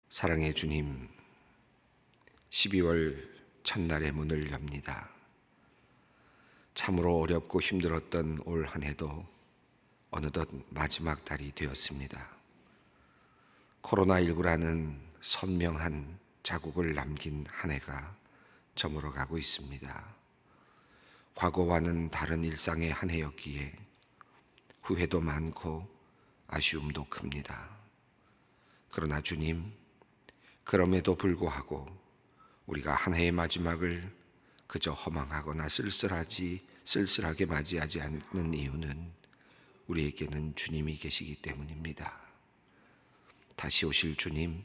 사랑의 주님, 12월 첫날의 문을 엽니다. 참으로 어렵고 힘들었던 올 한 해도 어느덧 마지막 달이 되었습니다. 코로나19라는 선명한 자국을 남긴 한 해가 저물어가고 있습니다. 과거와는 다른 일상의 한 해였기에 후회도 많고 아쉬움도 큽니다. 그러나 주님, 그럼에도 불구하고 우리가 한 해의 마지막을 그저 허망하거나 쓸쓸하게 맞이하지 않는 이유는 우리에게는 주님이 계시기 때문입니다. 다시 오실 주님,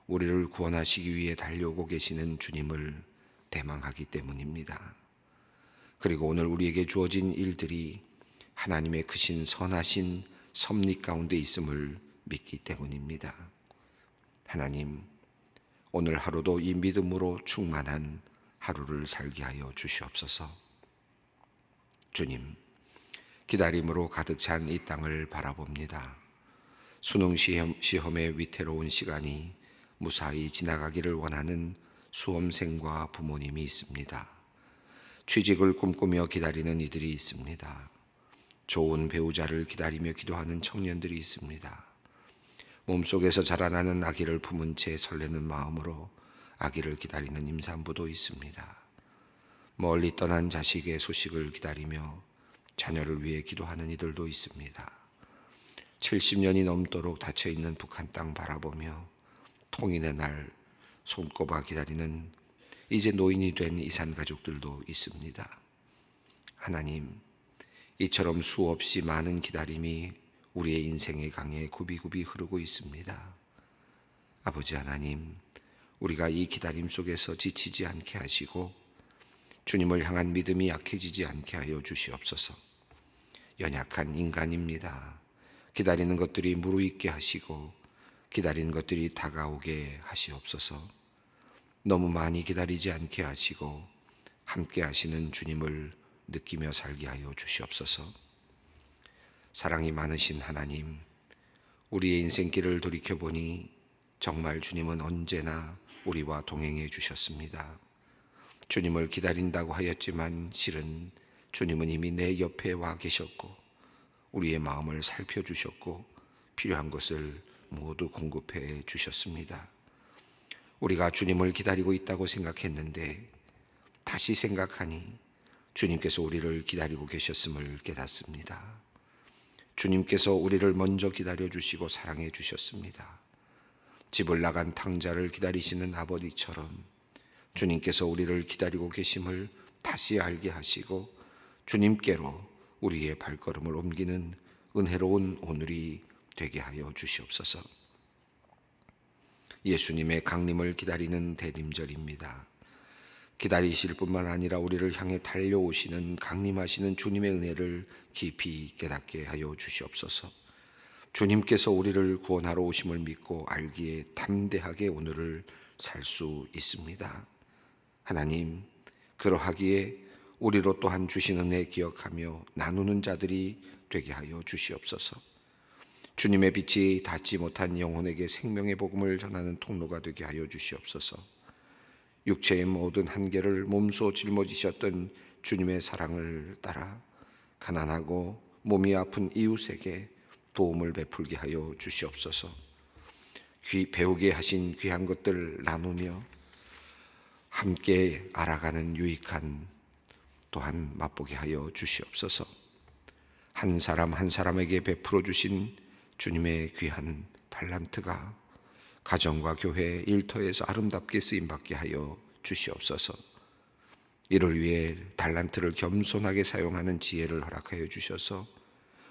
우리를 구원하시기 위해 달려오고 계시는 주님을 대망하기 때문입니다. 그리고 오늘 우리에게 주어진 일들이 하나님의 크신 선하신 섭리 가운데 있음을 믿기 때문입니다. 하나님, 오늘 하루도 이 믿음으로 충만한 하루를 살게 하여 주시옵소서. 주님, 기다림으로 가득 찬 이 땅을 바라봅니다. 수능 시험의 위태로운 시간이 무사히 지나가기를 원하는 수험생과 부모님이 있습니다. 취직을 꿈꾸며 기다리는 이들이 있습니다. 좋은 배우자를 기다리며 기도하는 청년들이 있습니다. 몸속에서 자라나는 아기를 품은 채 설레는 마음으로 아기를 기다리는 임산부도 있습니다. 멀리 떠난 자식의 소식을 기다리며 자녀를 위해 기도하는 이들도 있습니다. 70년이 넘도록 닫혀있는 북한 땅 바라보며 통인의 날 손꼽아 기다리는 이제 노인이 된 이산 가족들도 있습니다. 하나님, 이처럼 수없이 많은 기다림이 우리의 인생의 강에 굽이굽이 흐르고 있습니다. 아버지 하나님, 우리가 이 기다림 속에서 지치지 않게 하시고 주님을 향한 믿음이 약해지지 않게 하여 주시옵소서. 연약한 인간입니다. 기다리는 것들이 무르익게 하시고 기다리는 것들이 다가오게 하시옵소서. 너무 많이 기다리지 않게 하시고 함께 하시는 주님을 느끼며 살게 하여 주시옵소서. 사랑이 많으신 하나님, 우리의 인생길을 돌이켜보니 정말 주님은 언제나 우리와 동행해 주셨습니다. 주님을 기다린다고 하였지만 실은 주님은 이미 내 옆에 와 계셨고 우리의 마음을 살펴주셨고 필요한 것을 모두 공급해 주셨습니다. 우리가 주님을 기다리고 있다고 생각했는데 다시 생각하니 주님께서 우리를 기다리고 계셨음을 깨닫습니다. 주님께서 우리를 먼저 기다려주시고 사랑해 주셨습니다. 집을 나간 탕자를 기다리시는 아버지처럼 주님께서 우리를 기다리고 계심을 다시 알게 하시고 주님께로 우리의 발걸음을 옮기는 은혜로운 오늘이 되게 하여 주시옵소서. 예수님의 강림을 기다리는 대림절입니다. 기다리실 뿐만 아니라 우리를 향해 달려오시는 강림하시는 주님의 은혜를 깊이 깨닫게 하여 주시옵소서. 주님께서 우리를 구원하러 오심을 믿고 알기에 담대하게 오늘을 살 수 있습니다. 하나님, 그러하기에 우리로 또한 주신 은혜 기억하며 나누는 자들이 되게 하여 주시옵소서. 주님의 빛이 닿지 못한 영혼에게 생명의 복음을 전하는 통로가 되게 하여 주시옵소서. 육체의 모든 한계를 몸소 짊어지셨던 주님의 사랑을 따라 가난하고 몸이 아픈 이웃에게 도움을 베풀게 하여 주시옵소서. 배우게 하신 귀한 것들 나누며 함께 알아가는 유익한 또한 맛보게 하여 주시옵소서. 한 사람 한 사람에게 베풀어 주신 주님의 귀한 달란트가 가정과 교회 일터에서 아름답게 쓰임받게 하여 주시옵소서. 이를 위해 달란트를 겸손하게 사용하는 지혜를 허락하여 주셔서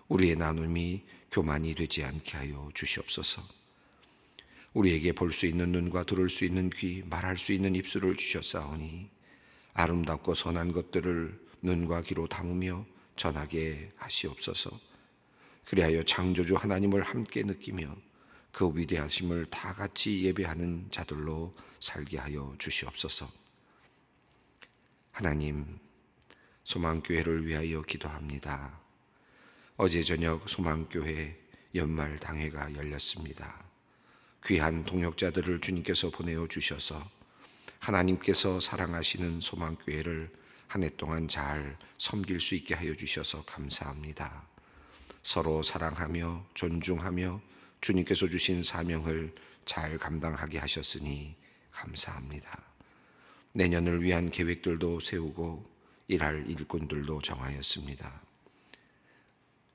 우리의 나눔이 교만이 되지 않게 하여 주시옵소서. 우리에게 볼 수 있는 눈과 들을 수 있는 귀, 말할 수 있는 입술을 주셨사오니 아름답고 선한 것들을 눈과 귀로 담으며 전하게 하시옵소서. 그리하여 창조주 하나님을 함께 느끼며 그 위대하심을 다 같이 예배하는 자들로 살게 하여 주시옵소서. 하나님, 소망교회를 위하여 기도합니다. 어제 저녁 소망교회 연말 당회가 열렸습니다. 귀한 동역자들을 주님께서 보내어 주셔서 하나님께서 사랑하시는 소망교회를 한 해 동안 잘 섬길 수 있게 하여 주셔서 감사합니다. 서로 사랑하며 존중하며 주님께서 주신 사명을 잘 감당하게 하셨으니 감사합니다. 내년을 위한 계획들도 세우고 일할 일꾼들도 정하였습니다.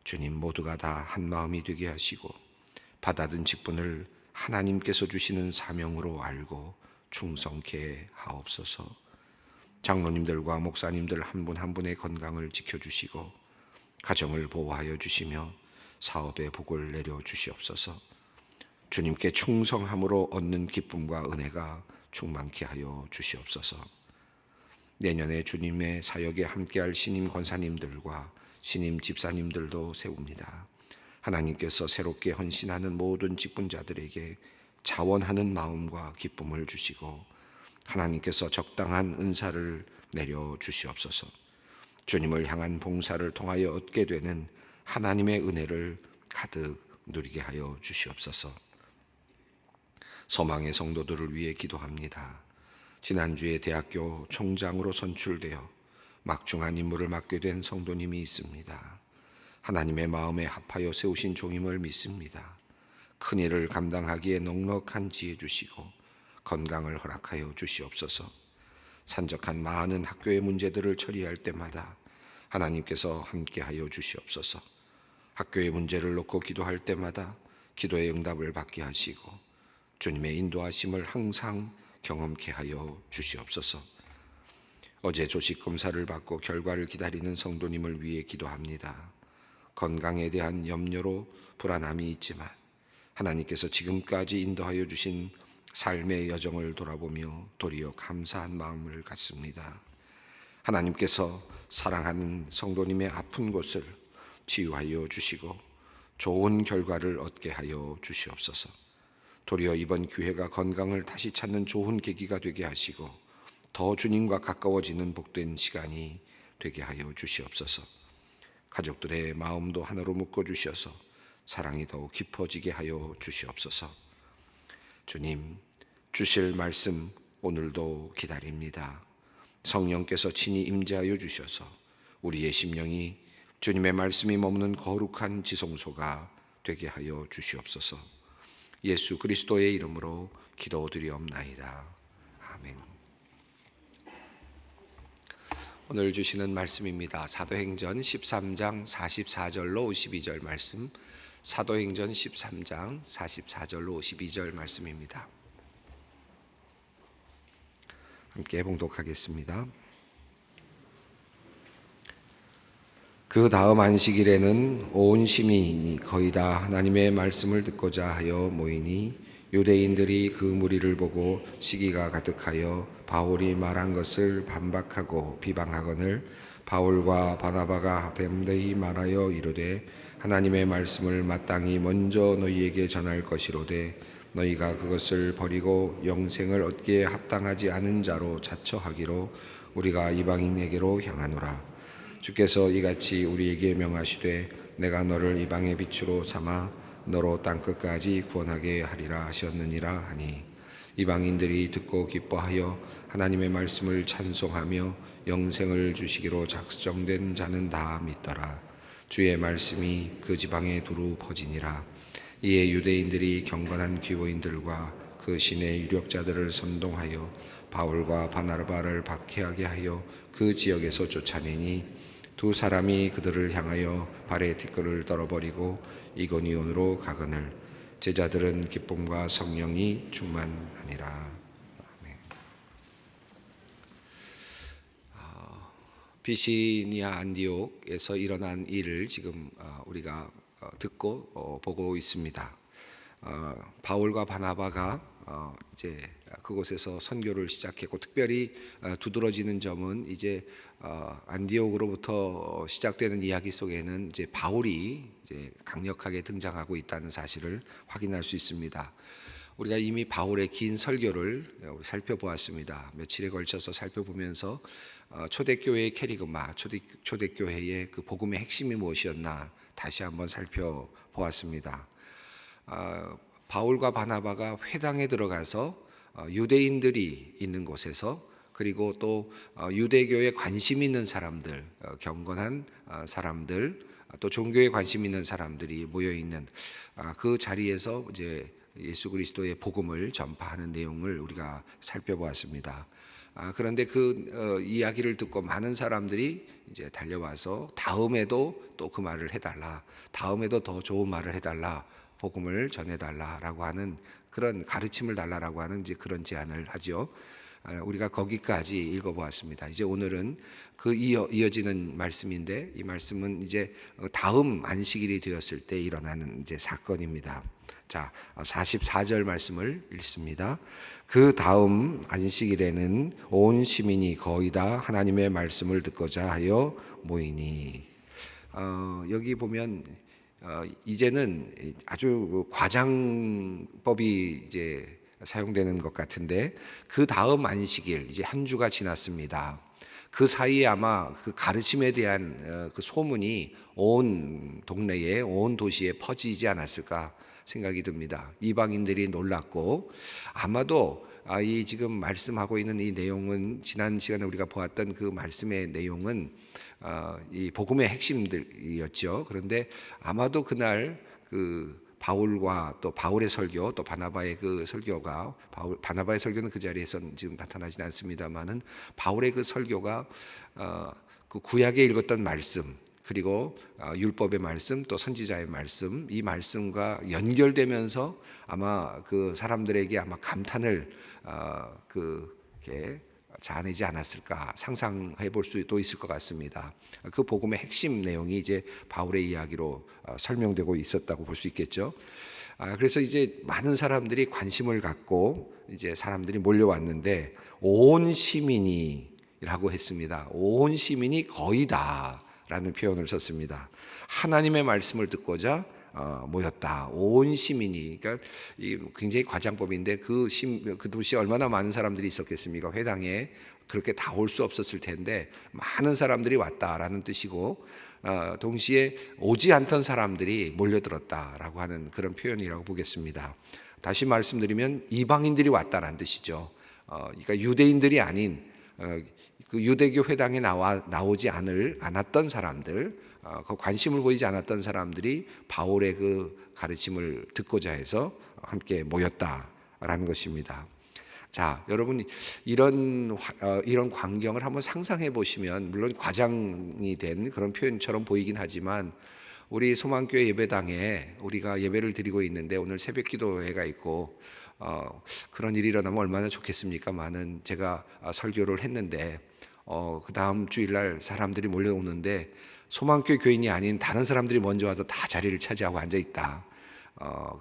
주님, 모두가 다 한 마음이 되게 하시고 받아든 직분을 하나님께서 주시는 사명으로 알고 충성케 하옵소서. 장로님들과 목사님들 한 분 한 분의 건강을 지켜주시고 가정을 보호하여 주시며 사업의 복을 내려 주시옵소서. 주님께 충성함으로 얻는 기쁨과 은혜가 충만케 하여 주시옵소서. 내년에 주님의 사역에 함께할 신임 권사님들과 신임 집사님들도 세웁니다. 하나님께서 새롭게 헌신하는 모든 직분자들에게 자원하는 마음과 기쁨을 주시고 하나님께서 적당한 은사를 내려 주시옵소서. 주님을 향한 봉사를 통하여 얻게 되는 하나님의 은혜를 가득 누리게 하여 주시옵소서. 소망의 성도들을 위해 기도합니다. 지난주에 대학교 총장으로 선출되어 막중한 임무를 맡게 된 성도님이 있습니다. 하나님의 마음에 합하여 세우신 종임을 믿습니다. 큰 일을 감당하기에 넉넉한 지혜 주시고 건강을 허락하여 주시옵소서. 산적한 많은 학교의 문제들을 처리할 때마다 하나님께서 함께하여 주시옵소서. 학교의 문제를 놓고 기도할 때마다 기도의 응답을 받게 하시고 주님의 인도하심을 항상 경험케 하여 주시옵소서. 어제 조직 검사를 받고 결과를 기다리는 성도님을 위해 기도합니다. 건강에 대한 염려로 불안함이 있지만 하나님께서 지금까지 인도하여 주신 삶의 여정을 돌아보며 도리어 감사한 마음을 갖습니다. 하나님께서 사랑하는 성도님의 아픈 곳을 치유하여 주시고 좋은 결과를 얻게 하여 주시옵소서. 도리어 이번 기회가 건강을 다시 찾는 좋은 계기가 되게 하시고 더 주님과 가까워지는 복된 시간이 되게 하여 주시옵소서. 가족들의 마음도 하나로 묶어 주셔서 사랑이 더욱 깊어지게 하여 주시옵소서. 주님, 주실 말씀 오늘도 기다립니다. 성령께서 친히 임재하여 주셔서 우리의 심령이 주님의 말씀이 머무는 거룩한 지성소가 되게 하여 주시옵소서. 예수 그리스도의 이름으로 기도드리옵나이다. 아멘. 오늘 주시는 말씀입니다. 사도행전 13장 44절로 52절 말씀, 사도행전 13장 44절로 52절 말씀입니다. 함께 봉독하겠습니다. 그 다음 안식일에는 온 시민이 거의 다 하나님의 말씀을 듣고자 하여 모이니 유대인들이 그 무리를 보고 시기가 가득하여 바울이 말한 것을 반박하고 비방하거늘 바울과 바나바가 됨되이 말하여 이르되 하나님의 말씀을 마땅히 먼저 너희에게 전할 것이로되 너희가 그것을 버리고 영생을 얻기에 합당하지 않은 자로 자처하기로 우리가 이방인에게로 향하노라. 주께서 이같이 우리에게 명하시되 내가 너를 이방의 빛으로 삼아 너로 땅끝까지 구원하게 하리라 하셨느니라 하니 이방인들이 듣고 기뻐하여 하나님의 말씀을 찬송하며 영생을 주시기로 작정된 자는 다 믿더라. 주의 말씀이 그 지방에 두루 퍼지니라. 이에 유대인들이 경건한 귀고인들과 그 신의 유력자들을 선동하여 바울과 바나바를 박해하게 하여 그 지역에서 쫓아내니 두 사람이 그들을 향하여 발에 티끌을 떨어버리고 이고니온으로 가거늘 제자들은 기쁨과 성령이 충만하니라. 아멘. 비시니아 안디옥에서 일어난 일을 지금 우리가 듣고 보고 있습니다. 바울과 바나바가 이제 그곳에서 선교를 시작했고 특별히 두드러지는 점은 이제 안디옥으로부터 시작되는 이야기 속에는 이제 바울이 이제 강력하게 등장하고 있다는 사실을 확인할 수 있습니다. 우리가 이미 바울의 긴 설교를 살펴보았습니다. 며칠에 걸쳐서 살펴보면서 초대교회의 캐리그마, 초대교회의 그 복음의 핵심이 무엇이었나 다시 한번 살펴보았습니다. 바울과 바나바가 회당에 들어가서 유대인들이 있는 곳에서, 그리고 또 유대교에 관심 있는 사람들, 경건한 사람들, 또 종교에 관심 있는 사람들이 모여 있는 그 자리에서 이제 예수 그리스도의 복음을 전파하는 내용을 우리가 살펴보았습니다. 그런데 그 이야기를 듣고 많은 사람들이 이제 달려와서 다음에도 또 그 말을 해달라, 다음에도 더 좋은 말을 해달라, 복음을 전해달라라고 하는 그런 가르침을 달라라고 하는 이제 그런 제안을 하죠. 우리가 거기까지 읽어보았습니다. 이제 오늘은 그 이어지는 말씀인데, 이 말씀은 이제 다음 안식일이 되었을 때 일어나는 이제 사건입니다. 자, 44절 말씀을 읽습니다. 그 다음 안식일에는 온 시민이 거의 다 하나님의 말씀을 듣고자 하여 모이니. 여기 보면 이제는 아주 과장법이 이제 사용되는 것 같은데, 그 다음 안식일, 이제 한 주가 지났습니다. 그 사이에 아마 그 가르침에 대한 그 소문이 온 동네에, 온 도시에 퍼지지 않았을까 생각이 듭니다. 이방인들이 놀랐고, 아마도 이 지금 말씀하고 있는 이 내용은, 지난 시간에 우리가 보았던 그 말씀의 내용은 이 복음의 핵심들이었죠. 그런데 아마도 그날 그 바울과 또 바울의 설교, 또 바나바의 그 설교가, 바나바의 설교는 그 자리에서 지금 나타나진 않습니다만은, 바울의 그 설교가 그 구약에 읽었던 말씀, 그리고 율법의 말씀, 또 선지자의 말씀, 이 말씀과 연결되면서 아마 그 사람들에게 아마 감탄을 그렇게 자아내지 않았을까 상상해 볼 수도 있을 것 같습니다. 그 복음의 핵심 내용이 이제 바울의 이야기로 설명되고 있었다고 볼 수 있겠죠. 그래서 이제 많은 사람들이 관심을 갖고 이제 사람들이 몰려왔는데, 온 시민이라고 했습니다. 온 시민이 거의 다라는 표현을 썼습니다. 하나님의 말씀을 듣고자 모였다. 온 시민이, 그러니까 굉장히 과장법인데 그 도시에 얼마나 많은 사람들이 있었겠습니까? 회당에 그렇게 다 올 수 없었을 텐데 많은 사람들이 왔다라는 뜻이고, 동시에 오지 않던 사람들이 몰려들었다라고 하는 그런 표현이라고 보겠습니다. 다시 말씀드리면 이방인들이 왔다라는 뜻이죠. 그러니까 유대인들이 아닌 그 유대교 회당에 나오지 않았던 사람들, 그 관심을 보이지 않았던 사람들이 바울의 그 가르침을 듣고자 해서 함께 모였다라는 것입니다. 자, 여러분, 이런 광경을 한번 상상해 보시면, 물론 과장이 된 그런 표현처럼 보이긴 하지만, 우리 소망교회 예배당에 우리가 예배를 드리고 있는데 오늘 새벽 기도회가 있고 그런 일이 일어나면 얼마나 좋겠습니까만은, 제가 설교를 했는데 그 다음 주일날 사람들이 몰려오는데 소망교회 교인이 아닌 다른 사람들이 먼저 와서 다 자리를 차지하고 앉아 있다.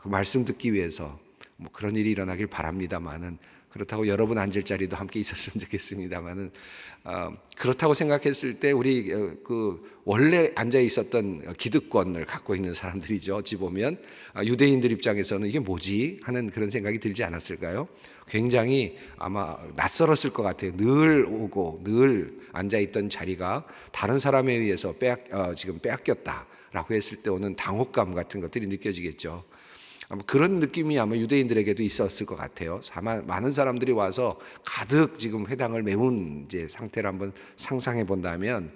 그 말씀 듣기 위해서 뭐 그런 일이 일어나길 바랍니다만은, 그렇다고 여러분 앉을 자리도 함께 있었으면 좋겠습니다만은, 그렇다고 생각했을 때 우리 그 원래 앉아 있었던 기득권을 갖고 있는 사람들이죠. 어찌 보면 유대인들 입장에서는 이게 뭐지 하는 그런 생각이 들지 않았을까요? 굉장히 아마 낯설었을 것 같아요. 늘 오고 늘 앉아 있던 자리가 다른 사람에 의해서 지금 빼앗겼다라고 했을 때 오는 당혹감 같은 것들이 느껴지겠죠. 그런 느낌이 아마 유대인들에게도 있었을 것 같아요. 아마 많은 사람들이 와서 가득 지금 회당을 메운 이제 상태를 한번 상상해 본다면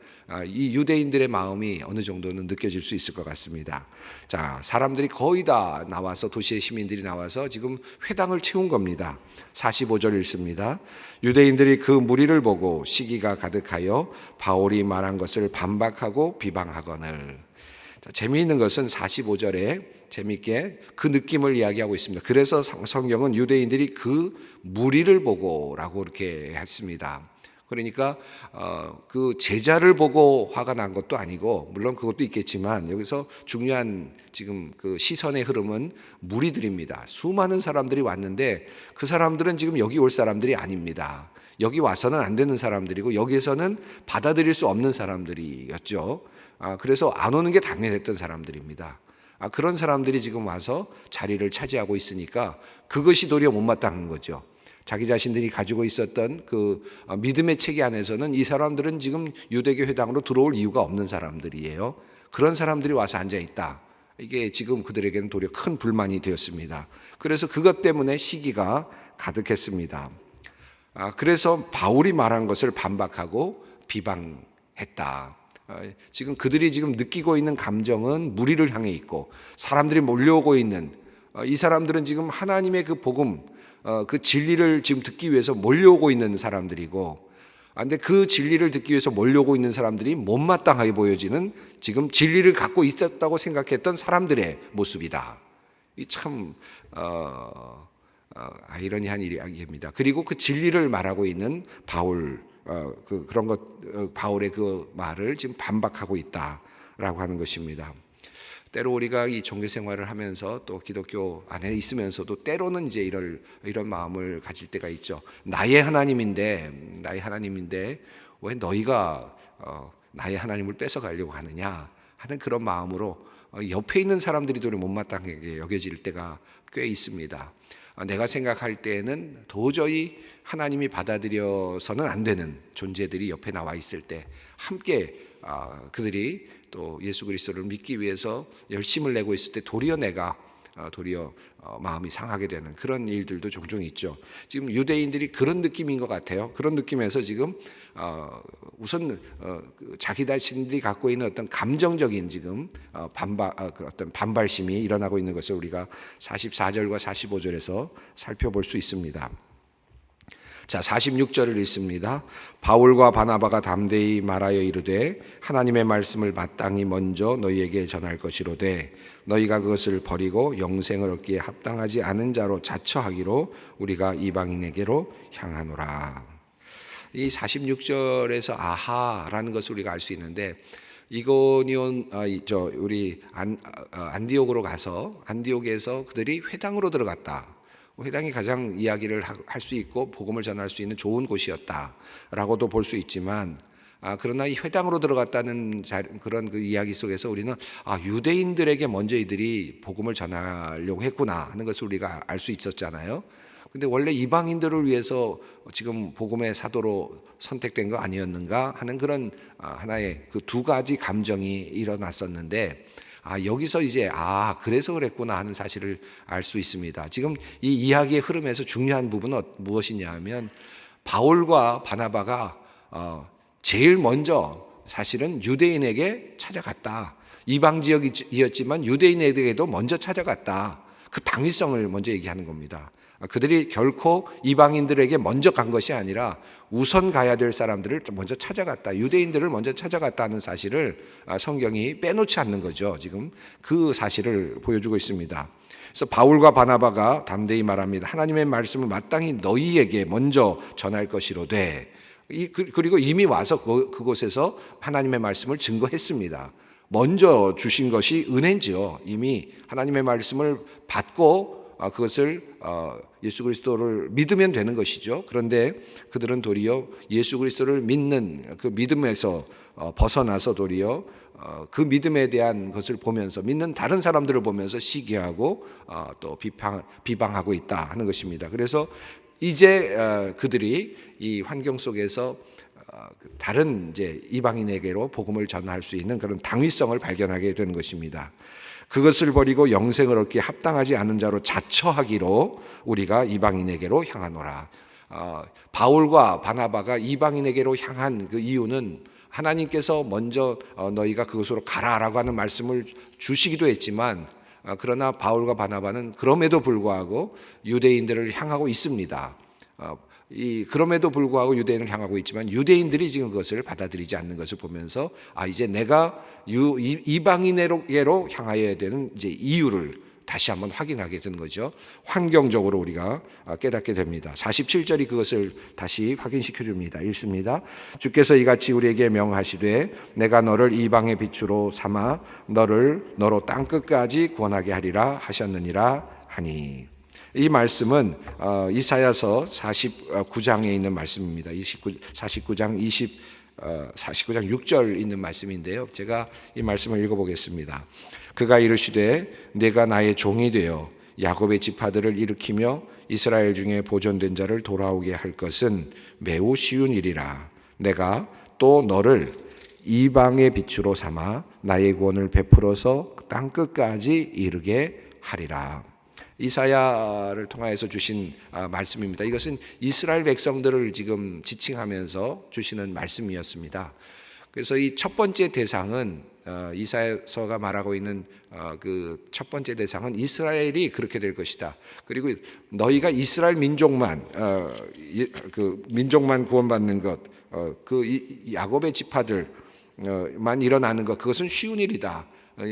이 유대인들의 마음이 어느 정도는 느껴질 수 있을 것 같습니다. 자, 사람들이 거의 다 나와서, 도시의 시민들이 나와서 지금 회당을 채운 겁니다. 45절 읽습니다. 유대인들이 그 무리를 보고 시기가 가득하여 바울이 말한 것을 반박하고 비방하거늘. 자, 재미있는 것은 45절에 재미있게 그 느낌을 이야기하고 있습니다. 그래서 성경은 유대인들이 그 무리를 보고라고 이렇게 했습니다. 그러니까 그 제자를 보고 화가 난 것도 아니고, 물론 그것도 있겠지만 여기서 중요한 지금 그 시선의 흐름은 무리들입니다. 수많은 사람들이 왔는데 그 사람들은 지금 여기 올 사람들이 아닙니다. 여기 와서는 안 되는 사람들이고, 여기에서는 받아들일 수 없는 사람들이었죠. 그래서 안 오는 게 당연했던 사람들입니다. 그런 사람들이 지금 와서 자리를 차지하고 있으니까 그것이 도리어 못마땅한 거죠. 자기 자신들이 가지고 있었던 그 믿음의 체계 안에서는 이 사람들은 지금 유대교 회당으로 들어올 이유가 없는 사람들이에요. 그런 사람들이 와서 앉아 있다. 이게 지금 그들에게는 도리어 큰 불만이 되었습니다. 그래서 그것 때문에 시기가 가득했습니다. 그래서 바울이 말한 것을 반박하고 비방했다. 지금 그들이 지금 느끼고 있는 감정은 무리를 향해 있고 사람들이 몰려오고 있는 이 사람들은 지금 하나님의 그 복음, 그 진리를 지금 듣기 위해서 몰려오고 있는 사람들이고, 근데 그 진리를 듣기 위해서 몰려오고 있는 사람들이 못마땅하게 보여지는 지금 진리를 갖고 있었다고 생각했던 사람들의 모습이다. 이 참 아이러니한 이야기입니다. 그리고 그 진리를 말하고 있는 바울, 그런 것, 바울의 그 말을 지금 반박하고 있다라고 하는 것입니다. 때로 우리가 이 종교 생활을 하면서 또 기독교 안에 있으면서도 때로는 이제 이런 마음을 가질 때가 있죠. 나의 하나님인데 왜 너희가 나의 하나님을 뺏어가려고 하느냐 하는 그런 마음으로 옆에 있는 사람들이 도리어 못마땅하게 여겨질 때가 꽤 있습니다. 내가 생각할 때에는 도저히 하나님이 받아들여서는 안 되는 존재들이 옆에 나와 있을 때 함께 그들이 또 예수 그리스도를 믿기 위해서 열심을 내고 있을 때 도리어 마음이 상하게 되는 그런 일들도 종종 있죠. 지금 유대인들이 그런 느낌인 것 같아요. 그런 느낌에서 지금 우선 자기 자신들이 갖고 있는 어떤 감정적인 지금 어떤 반발심이 일어나고 있는 것을 우리가 44절과 45절에서 살펴볼 수 있습니다. 자, 46절을 읽습니다. 바울과 바나바가 담대히 말하여 이르되 하나님의 말씀을 마땅히 먼저 너희에게 전할 것이로되 너희가 그것을 버리고 영생을 얻기에 합당하지 않은 자로 자처하기로 우리가 이방인에게로 향하노라. 이 46절에서 아하라는 것을 우리가 알 수 있는데, 이고니온 우리 안디옥으로 가서 안디옥에서 그들이 회당으로 들어갔다. 회당이 가장 이야기를 할 수 있고 복음을 전할 수 있는 좋은 곳이었다라고도 볼 수 있지만, 그러나 이 회당으로 들어갔다는 그런 그 이야기 속에서 우리는 유대인들에게 먼저 이들이 복음을 전하려고 했구나 하는 것을 우리가 알 수 있었잖아요. 근데 원래 이방인들을 위해서 지금 복음의 사도로 선택된 거 아니었는가 하는 그런 하나의 그 두 가지 감정이 일어났었는데, 여기서 이제 그래서 그랬구나 하는 사실을 알 수 있습니다. 지금 이 이야기의 흐름에서 중요한 부분은 무엇이냐 하면, 바울과 바나바가 제일 먼저 사실은 유대인에게 찾아갔다. 이방 지역이었지만 유대인에게도 먼저 찾아갔다. 그 당위성을 먼저 얘기하는 겁니다. 그들이 결코 이방인들에게 먼저 간 것이 아니라 우선 가야 될 사람들을 먼저 찾아갔다. 유대인들을 먼저 찾아갔다 하는 사실을 성경이 빼놓지 않는 거죠. 지금 그 사실을 보여주고 있습니다. 그래서 바울과 바나바가 담대히 말합니다. 하나님의 말씀을 마땅히 너희에게 먼저 전할 것이로되, 그리고 이미 와서 그곳에서 하나님의 말씀을 증거했습니다. 먼저 주신 것이 은혜지요. 이미 하나님의 말씀을 받고 그것을 예수 그리스도를 믿으면 되는 것이죠. 그런데 그들은 도리어 예수 그리스도를 믿는 그 믿음에서 벗어나서 도리어 그 믿음에 대한 것을 보면서 믿는 다른 사람들을 보면서 시기하고 또 비방하고 있다 하는 것입니다. 그래서 이제 그들이 이 환경 속에서 다른 이제 이방인에게로 복음을 전할 수 있는 그런 당위성을 발견하게 되는 것입니다. 그것을 버리고 영생을 얻기에 합당하지 않은 자로 자처하기로 우리가 이방인에게로 향하노라. 바울과 바나바가 이방인에게로 향한 그 이유는 하나님께서 먼저 너희가 그곳으로 가라라고 하는 말씀을 주시기도 했지만, 그러나 바울과 바나바는 그럼에도 불구하고 유대인들을 향하고 있습니다. 그럼에도 불구하고 유대인을 향하고 있지만 유대인들이 지금 그것을 받아들이지 않는 것을 보면서 이제 내가 이방인에게로 향하여야 되는 이제 이유를 다시 한번 확인하게 되는 거죠. 환경적으로 우리가 깨닫게 됩니다. 47절이 그것을 다시 확인시켜 줍니다. 읽습니다. 주께서 이같이 우리에게 명하시되 내가 너를 이방의 빛으로 삼아 너로 땅 끝까지 구원하게 하리라 하셨느니라 하니. 이 말씀은 이사야서 49장에 있는 말씀입니다. 49장 6절 있는 말씀인데요. 제가 이 말씀을 읽어보겠습니다. 그가 이르시되 내가 나의 종이 되어 야곱의 지파들을 일으키며 이스라엘 중에 보존된 자를 돌아오게 할 것은 매우 쉬운 일이라. 내가 또 너를 이방의 빛으로 삼아 나의 구원을 베풀어서 땅 끝까지 이르게 하리라. 이사야를 통하여서 주신 말씀입니다. 이것은 이스라엘 백성들을 지금 지칭하면서 주시는 말씀이었습니다. 그래서 이 첫 번째 대상은 이사야서가 말하고 있는 그 첫 번째 대상은 이스라엘이 그렇게 될 것이다. 그리고 너희가 이스라엘 민족만 그 민족만 구원받는 것, 그 야곱의 지파들만 일어나는 것, 그것은 쉬운 일이다.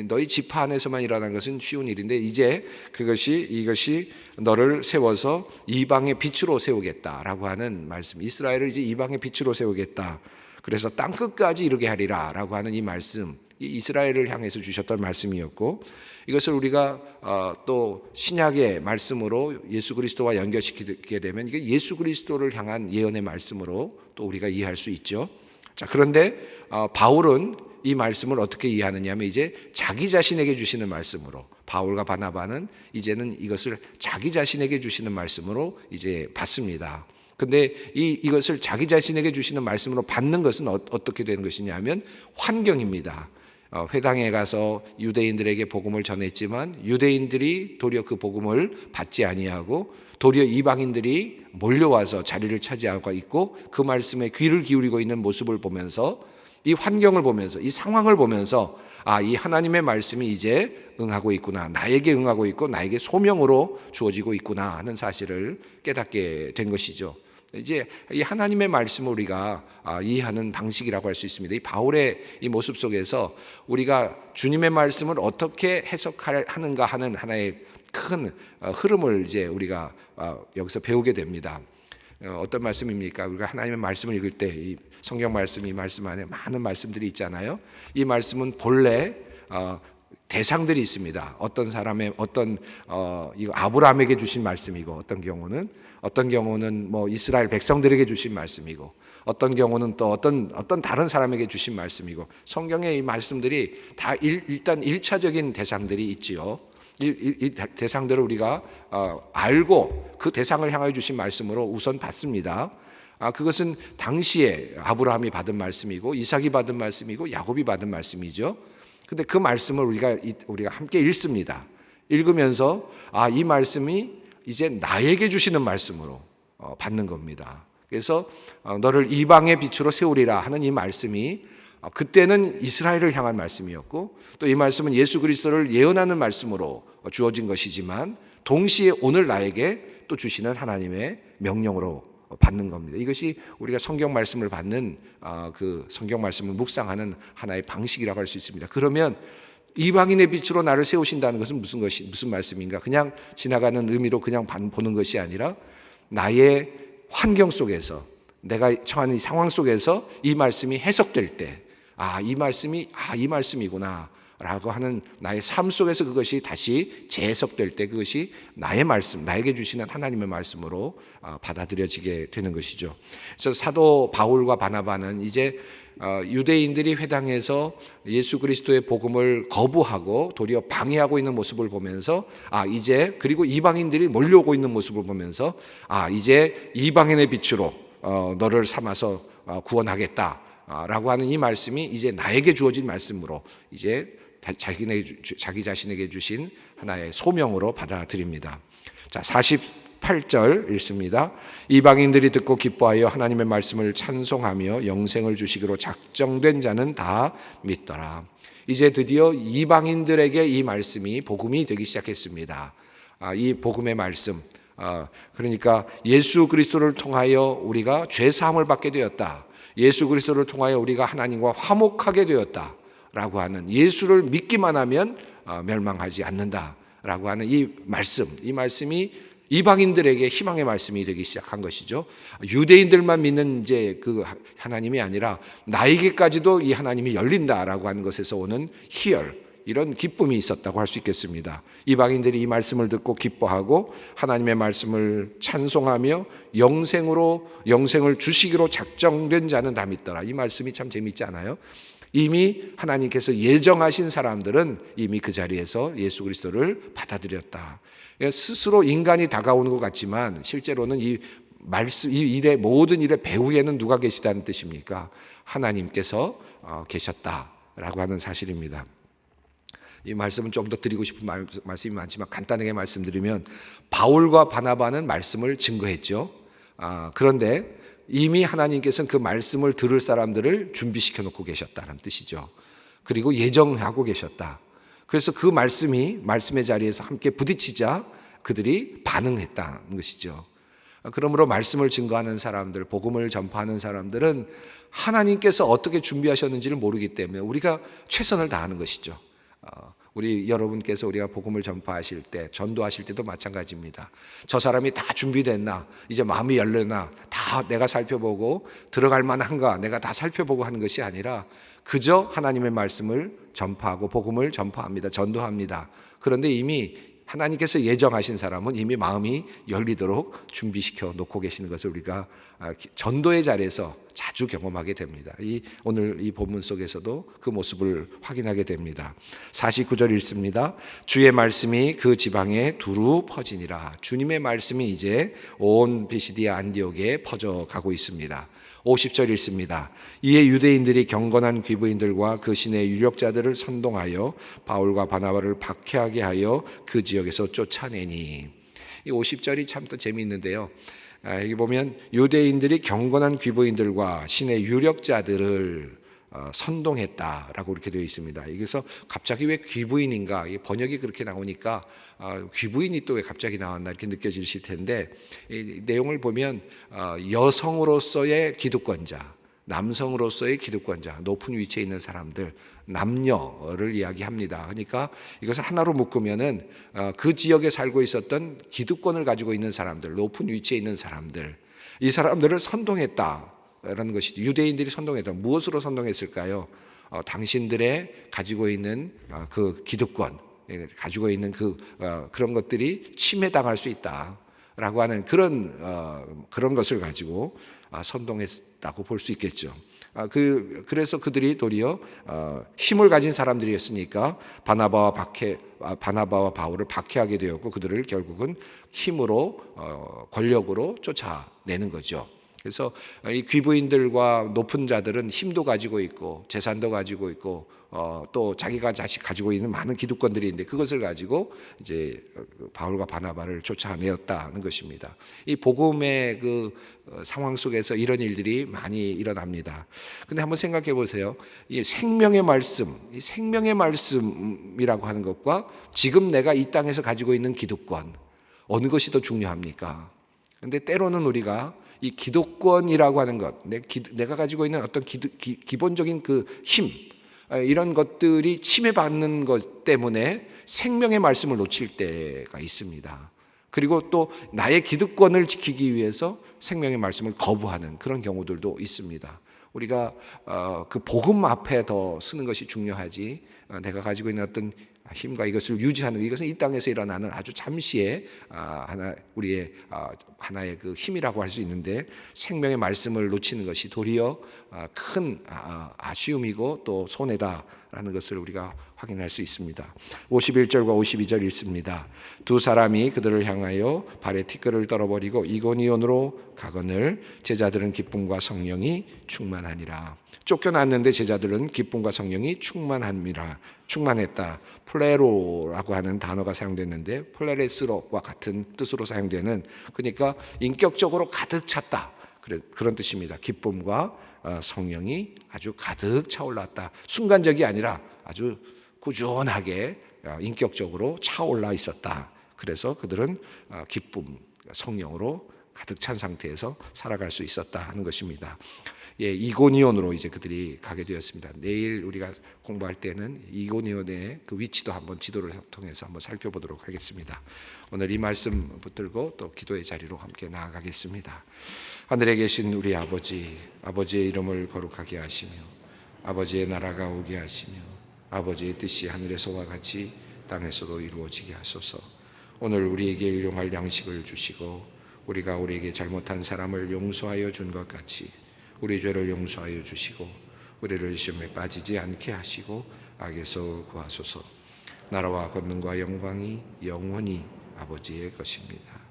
너희 지파 안에서만 일어난 것은 쉬운 일인데 이제 이것이 너를 세워서 이방의 빛으로 세우겠다라고 하는 말씀. 이스라엘을 이제 이방의 빛으로 세우겠다. 그래서 땅 끝까지 이르게 하리라라고 하는 이 말씀, 이 이스라엘을 향해서 주셨던 말씀이었고, 이것을 우리가 또 신약의 말씀으로 예수 그리스도와 연결시키게 되면 이게 예수 그리스도를 향한 예언의 말씀으로 또 우리가 이해할 수 있죠. 자, 그런데 바울은 이 말씀을 어떻게 이해하느냐 하면 이제 자기 자신에게 주시는 말씀으로, 바울과 바나바는 이제는 이것을 자기 자신에게 주시는 말씀으로 이제 받습니다. 근데 이것을 자기 자신에게 주시는 말씀으로 받는 것은 어떻게 되는 것이냐 하면 환경입니다. 회당에 가서 유대인들에게 복음을 전했지만 유대인들이 도리어 그 복음을 받지 아니하고 도리어 이방인들이 몰려와서 자리를 차지하고 있고 그 말씀에 귀를 기울이고 있는 모습을 보면서, 이 환경을 보면서, 이 상황을 보면서 이 하나님의 말씀이 이제 응하고 있구나, 나에게 응하고 있고 나에게 소명으로 주어지고 있구나 하는 사실을 깨닫게 된 것이죠. 이제 이 하나님의 말씀을 우리가 이해하는 방식이라고 할 수 있습니다. 이 바울의 이 모습 속에서 우리가 주님의 말씀을 어떻게 해석하는가 하는 하나의 큰 흐름을 이제 우리가 여기서 배우게 됩니다. 어떤 말씀입니까? 우리가 하나님의 말씀을 읽을 때 이 성경 말씀, 이 말씀 안에 많은 말씀들이 있잖아요. 이 말씀은 본래 대상들이 있습니다. 어떤 사람의 이거 아브라함에게 주신 말씀이고, 어떤 경우는 뭐 이스라엘 백성들에게 주신 말씀이고, 어떤 경우는 또 어떤 다른 사람에게 주신 말씀이고, 성경의 이 말씀들이 다 일단 1차적인 대상들이 있지요. 이 대상들을 우리가 알고 그 대상을 향하여 주신 말씀으로 우선 받습니다. 그것은 당시에 아브라함이 받은 말씀이고, 이삭이 받은 말씀이고, 야곱이 받은 말씀이죠. 근데 그 말씀을 우리가 함께 읽습니다. 읽으면서 이 말씀이 이제 나에게 주시는 말씀으로 받는 겁니다. 그래서 너를 이방의 빛으로 세우리라 하는 이 말씀이 그때는 이스라엘을 향한 말씀이었고, 또 이 말씀은 예수 그리스도를 예언하는 말씀으로 주어진 것이지만 동시에 오늘 나에게 또 주시는 하나님의 명령으로 받는 겁니다. 이것이 우리가 성경 말씀을 받는 그 성경 말씀을 묵상하는 하나의 방식이라고 할 수 있습니다. 그러면 이방인의 빛으로 나를 세우신다는 것은 무슨 말씀인가? 그냥 지나가는 의미로 그냥 보는 것이 아니라 나의 환경 속에서, 내가 처한 이 상황 속에서 이 말씀이 해석될 때, 이 말씀이 이 말씀이구나 라고 하는 나의 삶 속에서 그것이 다시 재해석될 때 그것이 나의 말씀, 나에게 주시는 하나님의 말씀으로 받아들여지게 되는 것이죠. 그래서 사도 바울과 바나바는 이제 유대인들이 회당에서 예수 그리스도의 복음을 거부하고 도리어 방해하고 있는 모습을 보면서 이제, 그리고 이방인들이 몰려오고 있는 모습을 보면서 이제 이방인의 빛으로 너를 삼아서 구원하겠다 라고 하는 이 말씀이 이제 나에게 주어진 말씀으로 이제 자기 자신에게 주신 하나의 소명으로 받아들입니다. 자, 48절 읽습니다. 이방인들이 듣고 기뻐하여 하나님의 말씀을 찬송하며 영생을 주시기로 작정된 자는 다 믿더라. 이제 드디어 이방인들에게 이 말씀이 복음이 되기 시작했습니다. 이 복음의 말씀, 그러니까 예수 그리스도를 통하여 우리가 죄 사함을 받게 되었다. 예수 그리스도를 통하여 우리가 하나님과 화목하게 되었다 라고 하는, 예수를 믿기만 하면 멸망하지 않는다라고 하는 이 말씀이 이방인들에게 희망의 말씀이 되기 시작한 것이죠. 유대인들만 믿는 이제 그 하나님이 아니라 나에게까지도 이 하나님이 열린다라고 하는 것에서 오는 희열, 이런 기쁨이 있었다고 할 수 있겠습니다. 이방인들이 이 말씀을 듣고 기뻐하고 하나님의 말씀을 찬송하며 영생을 주시기로 작정된 자는 다 믿더라. 이 말씀이 참 재미있지 않아요? 이미 하나님께서 예정하신 사람들은 이미 그 자리에서 예수 그리스도를 받아들였다. 스스로 인간이 다가오는 것 같지만 실제로는 이 말씀 이 일의 모든 일의 배후에는 누가 계시다는 뜻입니까? 하나님께서 계셨다라고 하는 사실입니다. 이 말씀은 좀 더 드리고 싶은 말씀이 많지만 간단하게 말씀드리면 바울과 바나바는 말씀을 증거했죠. 그런데 이미 하나님께서는 그 말씀을 들을 사람들을 준비시켜 놓고 계셨다는 뜻이죠. 그리고 예정하고 계셨다. 그래서 그 말씀의 자리에서 함께 부딪히자 그들이 반응했다는 것이죠. 그러므로 말씀을 증거하는 사람들, 복음을 전파하는 사람들은 하나님께서 어떻게 준비하셨는지를 모르기 때문에 우리가 최선을 다하는 것이죠. 우리 여러분께서 우리가 복음을 전파하실 때, 전도하실 때도 마찬가지입니다. 저 사람이 다 준비됐나? 이제 마음이 열렸나? 다 내가 살펴보고 들어갈 만한가? 내가 다 살펴보고 하는 것이 아니라 그저 하나님의 말씀을 전파하고 복음을 전파합니다. 전도합니다. 그런데 이미 하나님께서 예정하신 사람은 이미 마음이 열리도록 준비시켜 놓고 계시는 것을 우리가 전도의 자리에서 자주 경험하게 됩니다. 오늘 이 본문 속에서도 그 모습을 확인하게 됩니다. 49절 읽습니다. 주의 말씀이 그 지방에 두루 퍼지니라. 주님의 말씀이 이제 온 비시디아 안디옥에 퍼져가고 있습니다. 50절 읽습니다. 이에 유대인들이 경건한 귀부인들과 그 신의 유력자들을 선동하여 바울과 바나바를 박해하게 하여 그 지역에서 쫓아내니. 이 50절이 참 또 재미있는데요. 여기 보면 유대인들이 경건한 귀부인들과 신의 유력자들을 선동했다라고 이렇게 되어 있습니다. 여기서 갑자기 왜 귀부인인가? 번역이 그렇게 나오니까 귀부인이 또 왜 갑자기 나왔나 이렇게 느껴지실 텐데 이 내용을 보면 여성으로서의 기득권자, 남성으로서의 기득권자, 높은 위치에 있는 사람들, 남녀를 이야기합니다. 그러니까 이것을 하나로 묶으면은 그 지역에 살고 있었던 기득권을 가지고 있는 사람들, 높은 위치에 있는 사람들, 이 사람들을 선동했다라는 것이죠. 유대인들이 선동했다. 무엇으로 선동했을까요? 당신들의 가지고 있는 그 기득권, 가지고 있는 그런 것들이 침해당할 수 있다라고 하는 그런 것을 가지고 선동했다고 볼 수 있겠죠. 그래서 그들이 도리어 힘을 가진 사람들이었으니까 바나바와 바울을 박해하게 되었고 그들을 결국은 힘으로 권력으로 쫓아내는 거죠. 그래서 이 귀부인들과 높은 자들은 힘도 가지고 있고 재산도 가지고 있고 또 자기가 가지고 있는 많은 기득권들이 있는데 그것을 가지고 이제 바울과 바나바를 쫓아내었다는 것입니다. 이 복음의 그 상황 속에서 이런 일들이 많이 일어납니다. 근데 한번 생각해 보세요. 이 생명의 말씀이라고 하는 것과 지금 내가 이 땅에서 가지고 있는 기득권 어느 것이 더 중요합니까? 근데 때로는 우리가 이 기득권이라고 하는 것, 내가 가지고 있는 어떤 기본적인 그 힘, 이런 것들이 침해받는 것 때문에 생명의 말씀을 놓칠 때가 있습니다. 그리고 또 나의 기득권을 지키기 위해서 생명의 말씀을 거부하는 그런 경우들도 있습니다. 우리가 그 복음 앞에 더 쓰는 것이 중요하지, 내가 가지고 있는 어떤 힘과 이것을 유지하는 이것은 이 땅에서 일어나는 아주 잠시의 우리의 하나의 그 힘이라고 할 수 있는데 생명의 말씀을 놓치는 것이 도리어 큰 아쉬움이고 또 손해다라는 것을 우리가 확인할 수 있습니다. 51절과 52절 읽습니다. 두 사람이 그들을 향하여 발에 티끌을 떨어버리고 이고니온으로 가거늘 제자들은 기쁨과 성령이 충만하니라. 쫓겨났는데 제자들은 기쁨과 성령이 충만했다. 플레로라고 하는 단어가 사용됐는데 플레레스로와 같은 뜻으로 사용되는, 그러니까 인격적으로 가득 찼다, 그런 뜻입니다. 기쁨과 성령이 아주 가득 차올랐다. 순간적이 아니라 아주 꾸준하게 인격적으로 차올라 있었다. 그래서 그들은 기쁨, 성령으로 가득 찬 상태에서 살아갈 수 있었다 하는 것입니다. 이고니온으로 이제 그들이 가게 되었습니다. 내일 우리가 공부할 때는 이고니온의 그 위치도 한번 지도를 통해서 한번 살펴보도록 하겠습니다. 오늘 이 말씀 붙들고 또 기도의 자리로 함께 나아가겠습니다. 하늘에 계신 우리 아버지, 아버지의 이름을 거룩하게 하시며 아버지의 나라가 오게 하시며 아버지의 뜻이 하늘에서와 같이 땅에서도 이루어지게 하소서. 오늘 우리에게 일용할 양식을 주시고 우리가 우리에게 잘못한 사람을 용서하여 준 것 같이 우리 죄를 용서하여 주시고 우리를 시험에 빠지지 않게 하시고 악에서 구하소서. 나라와 권능과 영광이 영원히 아버지의 것입니다.